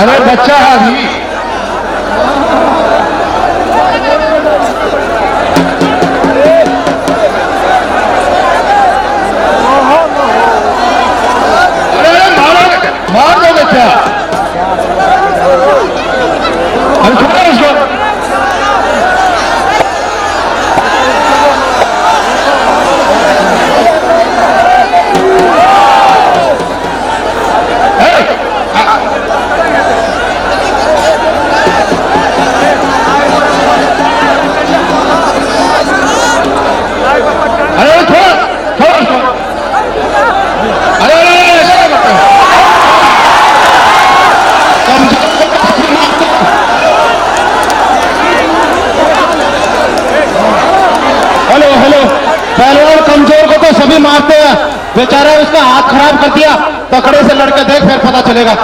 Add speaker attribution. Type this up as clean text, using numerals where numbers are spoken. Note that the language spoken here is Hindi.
Speaker 1: अरे बच्चा है अभी। अरे मार दो बच्चा। अरे छोड़ो उसको। पहलवान कमजोर को तो सभी मारते हैं, बेचारा उसका हाथ खराब कर दिया। तकड़े से लड़के देख, फिर पता चलेगा।